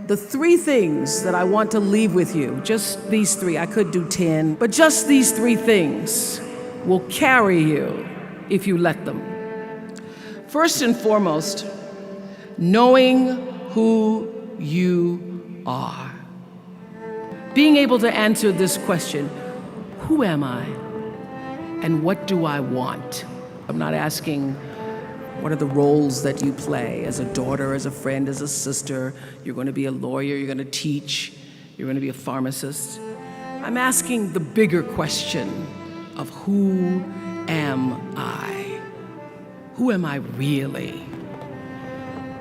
the 3 things that I want to leave with you, just these 3, I could do 10, but just these 3 things will carry you if you let them. First and foremost, knowing who you are. Being able to answer this question, who am I and what do I want? I'm not asking what are the roles that you play as a daughter, as a friend, as a sister. You're going to be a lawyer, you're going to teach, you're going to be a pharmacist. I'm asking the bigger question of who am I? Who am I really?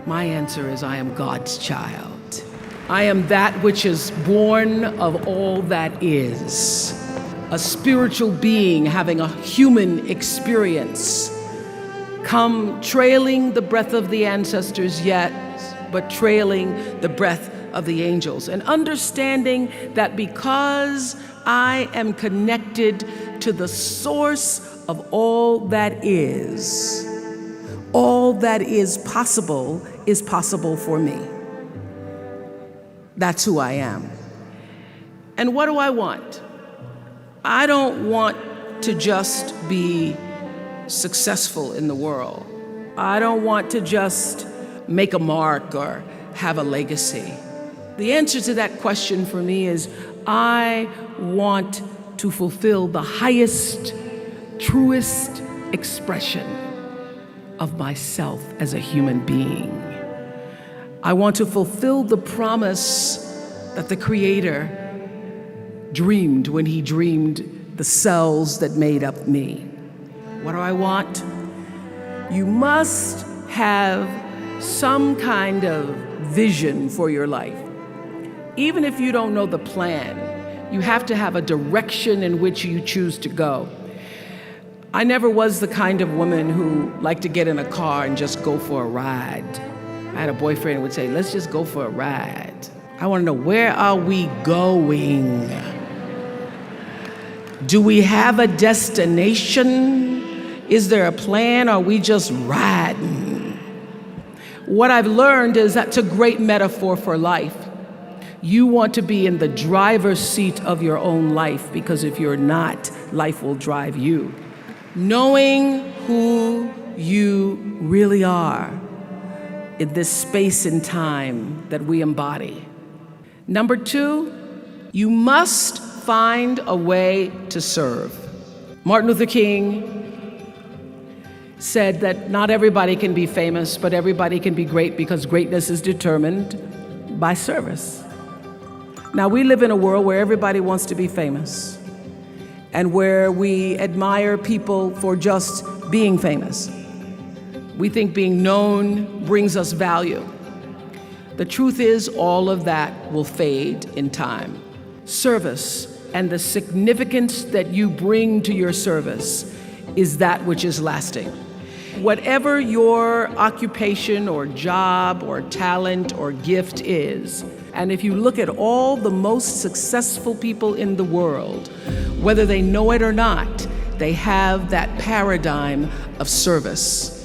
My answer is I am God's child. I am that which is born of all that is. A spiritual being having a human experience. Come trailing the breath of the ancestors yet, but trailing the breath of the angels. And understanding that because I am connected to the source of all that is possible for me. That's who I am. And what do I want? I don't want to just be successful in the world. I don't want to just make a mark or have a legacy. The answer to that question for me is I want to fulfill the highest, truest expression of myself as a human being. I want to fulfill the promise that the Creator dreamed when He dreamed the cells that made up me. What do I want? You must have some kind of vision for your life. Even if you don't know the plan, you have to have a direction in which you choose to go. I never was the kind of woman who liked to get in a car and just go for a ride. I had a boyfriend who would say, let's just go for a ride. I want to know, where are we going? Do we have a destination? Is there a plan? Or are we just riding? What I've learned is that's a great metaphor for life. You want to be in the driver's seat of your own life, because if you're not, life will drive you. Knowing who you really are in this space and time that we embody. Number 2, you must find a way to serve. Martin Luther King said that not everybody can be famous, but everybody can be great, because greatness is determined by service. Now, we live in a world where everybody wants to be famous and where we admire people for just being famous. We think being known brings us value. The truth is, all of that will fade in time. Service and the significance that you bring to your service is that which is lasting. Whatever your occupation or job or talent or gift is, and if you look at all the most successful people in the world, whether they know it or not, they have that paradigm of service.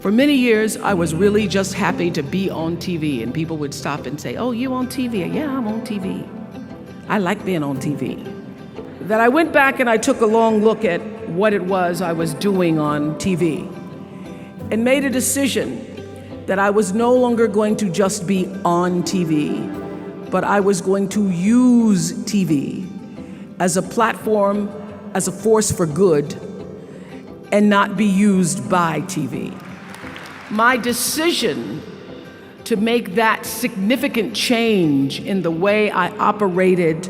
For many years, I was really just happy to be on TV, and people would stop and say, oh, you on TV? Yeah, I'm on TV. I like being on TV. Then I went back and I took a long look at what it was I was doing on TV and made a decision that I was no longer going to just be on TV, but I was going to use TV as a platform, as a force for good, and not be used by TV. My decision to make that significant change in the way I operated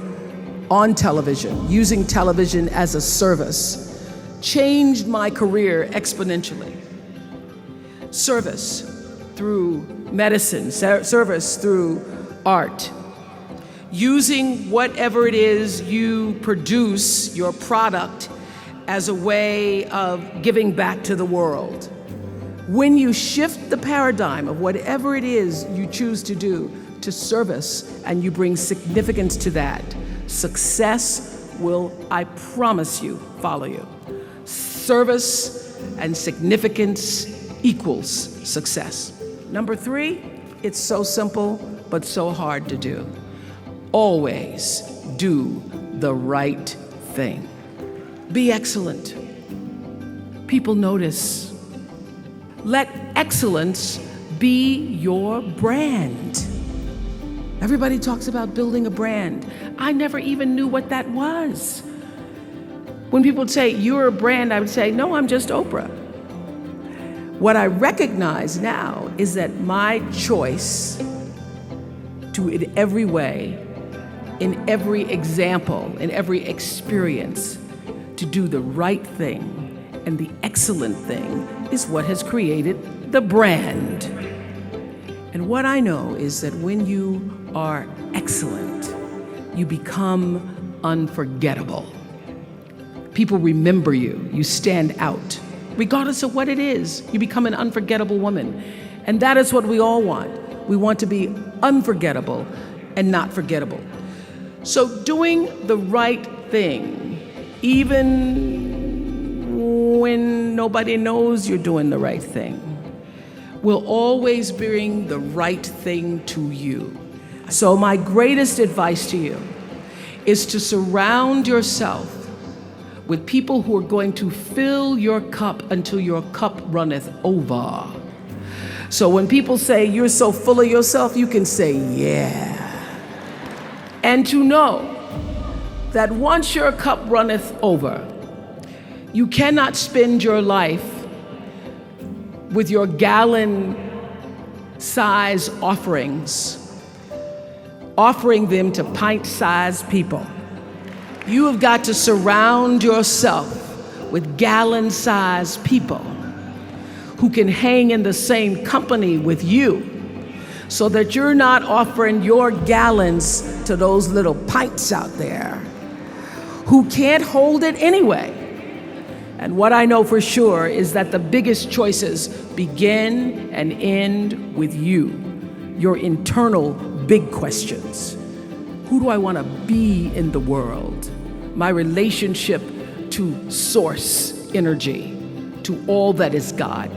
on television, using television as a service, changed my career exponentially. Service through medicine, service through art, using whatever it is you produce, your product, as a way of giving back to the world. When you shift the paradigm of whatever it is you choose to do to service, and you bring significance to that, success will, I promise you, follow you. Service and significance equals success. Number 3, it's so simple. but so hard to do. Always do the right thing. Be excellent. People notice. Let excellence be your brand. Everybody talks about building a brand. I never even knew what that was. When people say, you're a brand, I would say, no, I'm just Oprah. What I recognize now is that my choice to, in every way, in every example, in every experience, to do the right thing and the excellent thing is what has created the brand. And what I know is that when you are excellent, you become unforgettable. People remember you. You stand out. Regardless of what it is, you become an unforgettable woman. And that is what we all want. We want to be unforgettable and not forgettable. So doing the right thing, even when nobody knows you're doing the right thing, will always bring the right thing to you. So my greatest advice to you is to surround yourself with people who are going to fill your cup until your cup runneth over. So when people say you're so full of yourself, you can say, yeah. And to know that once your cup runneth over, you cannot spend your life with your gallon-size offerings, offering them to pint-sized people. You have got to surround yourself with gallon-sized people who can hang in the same company with you so that you're not offering your gallons to those little pints out there who can't hold it anyway. And what I know for sure is that the biggest choices begin and end with you, your internal big questions. Who do I want to be in the world? My relationship to source energy, to all that is God.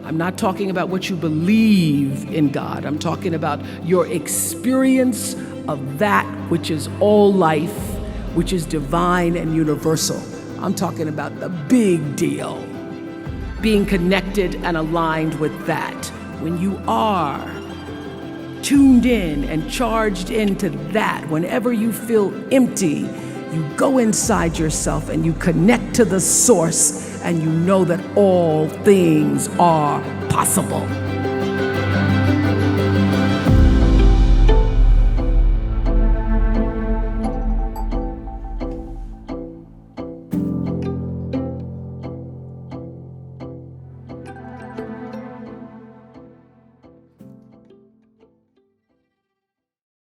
I'm not talking about what you believe in God. I'm talking about your experience of that which is all life, which is divine and universal. I'm talking about the big deal. Being connected and aligned with that. When you are tuned in and charged into that, whenever you feel empty, you go inside yourself and you connect to the source and you know that all things are possible.